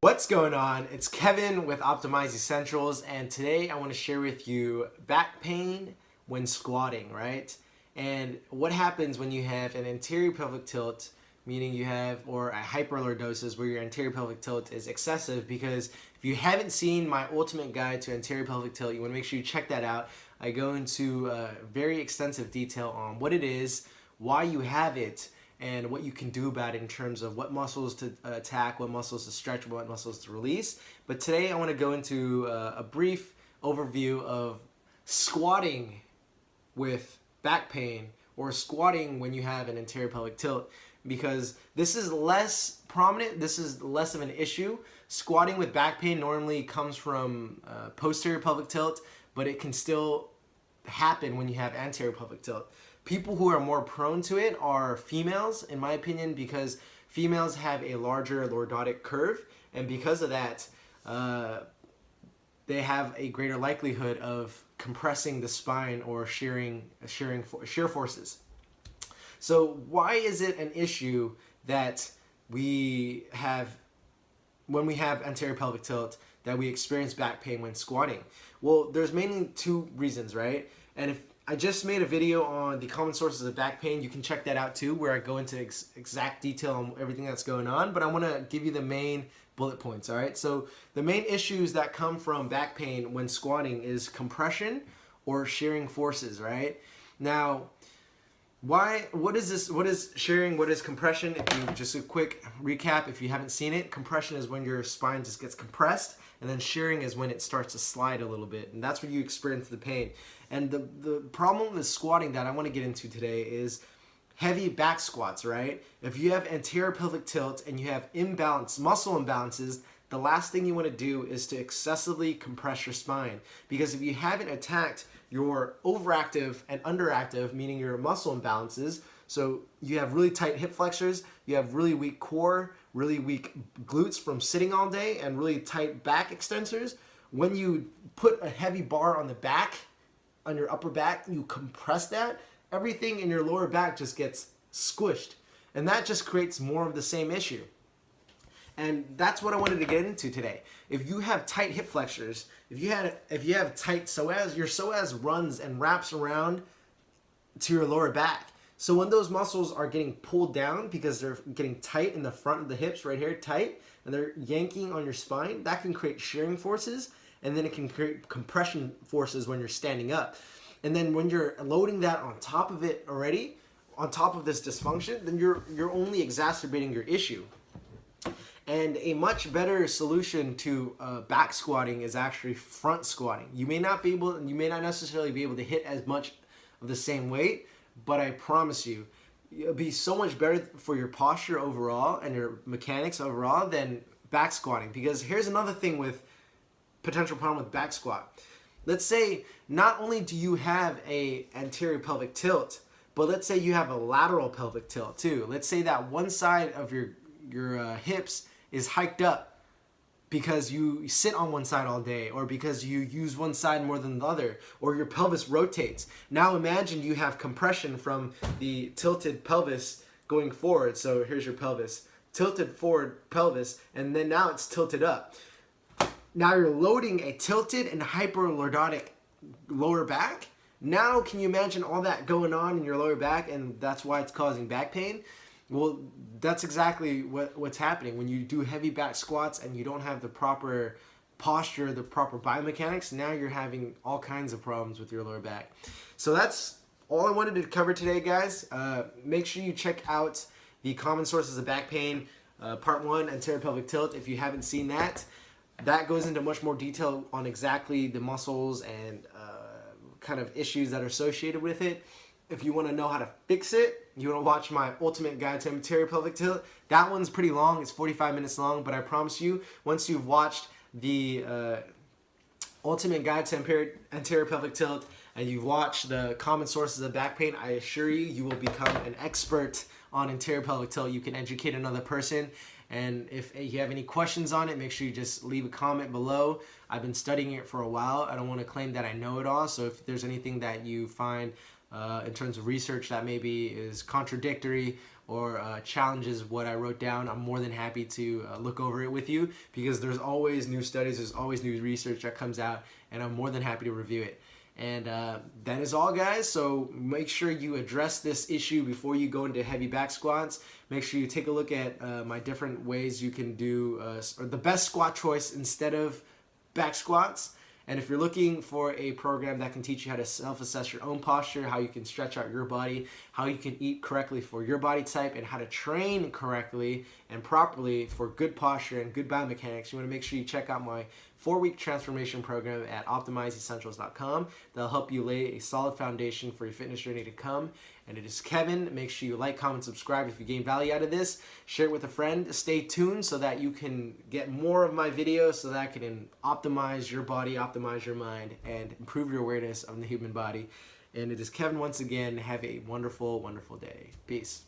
What's going on? It's Kevin with Optimize Essentials, and today I want to share with you back pain when squatting, right? And what happens when you have an anterior pelvic tilt, meaning you have, or a hyperlordosis where your anterior pelvic tilt is excessive. Because if you haven't seen my ultimate guide to anterior pelvic tilt, you want to make sure you check that out. I go into very extensive detail on what it is, why you have it, and what you can do about it in terms of what muscles to attack, what muscles to stretch, what muscles to release. But today I want to go into a brief overview of squatting with back pain, or squatting when you have an anterior pelvic tilt, because this is less prominent, this is less of an issue. Squatting with back pain normally comes from posterior pelvic tilt, but it can still happen when you have anterior pelvic tilt. People who are more prone to it are females, in my opinion, because females have a larger lordotic curve, and because of that, they have a greater likelihood of compressing the spine or shear forces. So why is it an issue that we have when we have anterior pelvic tilt, that we experience back pain when squatting? Well, there's mainly two reasons, right? And if I just made a video on the common sources of back pain, you can check that out too, where I go into exact detail on everything that's going on, but I want to give you the main bullet points. All right, so the main issues that come from back pain when squatting is compression or shearing forces. Right now, what is this? What is shearing? What is compression? If you just a quick recap, if you haven't seen it, compression is when your spine just gets compressed, and then shearing is when it starts to slide a little bit, and that's when you experience the pain. And the problem with squatting that I want to get into today is heavy back squats, right? If you have anterior pelvic tilt and you have muscle imbalances, the last thing you want to do is to excessively compress your spine. Because if you haven't attacked your overactive and underactive, meaning your muscle imbalances, so you have really tight hip flexors, you have really weak core, really weak glutes from sitting all day, and really tight back extensors, when you put a heavy bar on the back, on your upper back, you compress that, everything in your lower back just gets squished, and that just creates more of the same issue. And that's what I wanted to get into today. If you have tight hip flexors, if you have tight psoas, your psoas runs and wraps around to your lower back. So when those muscles are getting pulled down because they're getting tight in the front of the hips right here, tight, and they're yanking on your spine, that can create shearing forces, and then it can create compression forces when you're standing up. And then when you're loading that on top of it already, on top of this dysfunction, then you're only exacerbating your issue. And a much better solution to back squatting is actually front squatting. You may not necessarily be able to hit as much of the same weight, but I promise you, it'll be so much better for your posture overall and your mechanics overall than back squatting. Because here's another thing with potential problem with back squat. Let's say not only do you have a anterior pelvic tilt, but let's say you have a lateral pelvic tilt too. Let's say that one side of your hips is hiked up because you sit on one side all day, or because you use one side more than the other, or your pelvis rotates. Now imagine you have compression from the tilted pelvis going forward. So here's your pelvis, tilted forward pelvis, and then now it's tilted up. Now you're loading a tilted and hyperlordotic lower back. Now can you imagine all that going on in your lower back, and that's why it's causing back pain? Well, that's exactly what's happening when you do heavy back squats and you don't have the proper posture, the proper biomechanics. Now you're having all kinds of problems with your lower back. So that's all I wanted to cover today, guys. Make sure you check out the common sources of back pain, part 1, anterior pelvic tilt, if you haven't seen that. That goes into much more detail on exactly the muscles and kind of issues that are associated with it. If you want to know how to fix it, you want to watch my ultimate guide to anterior pelvic tilt. That one's pretty long. It's 45 minutes long, but I promise you, once you've watched the ultimate guide to anterior pelvic tilt and you've watched the common sources of back pain, I assure you, you will become an expert on anterior pelvic tilt. You can educate another person. And if you have any questions on it, make sure you just leave a comment below. I've been studying it for a while. I don't want to claim that I know it all. So if there's anything that you find in terms of research that maybe is contradictory or challenges what I wrote down, I'm more than happy to look over it with you, because there's always new studies, there's always new research that comes out, and I'm more than happy to review it. And that is all, guys. So make sure you address this issue before you go into heavy back squats. Make sure you take a look at my different ways you can do or the best squat choice instead of back squats. And if you're looking for a program that can teach you how to self-assess your own posture, how you can stretch out your body, how you can eat correctly for your body type, and how to train correctly and properly for good posture and good biomechanics, you want to make sure you check out my 4-week transformation program at optimizeessentials.com. That'll help you lay a solid foundation for your fitness journey to come. And it is Kevin. Make sure you like, comment, subscribe if you gain value out of this. Share it with a friend. Stay tuned so that you can get more of my videos, so that I can optimize your body, optimize your mind, and improve your awareness of the human body. And it is Kevin once again. Have a wonderful, wonderful day. Peace.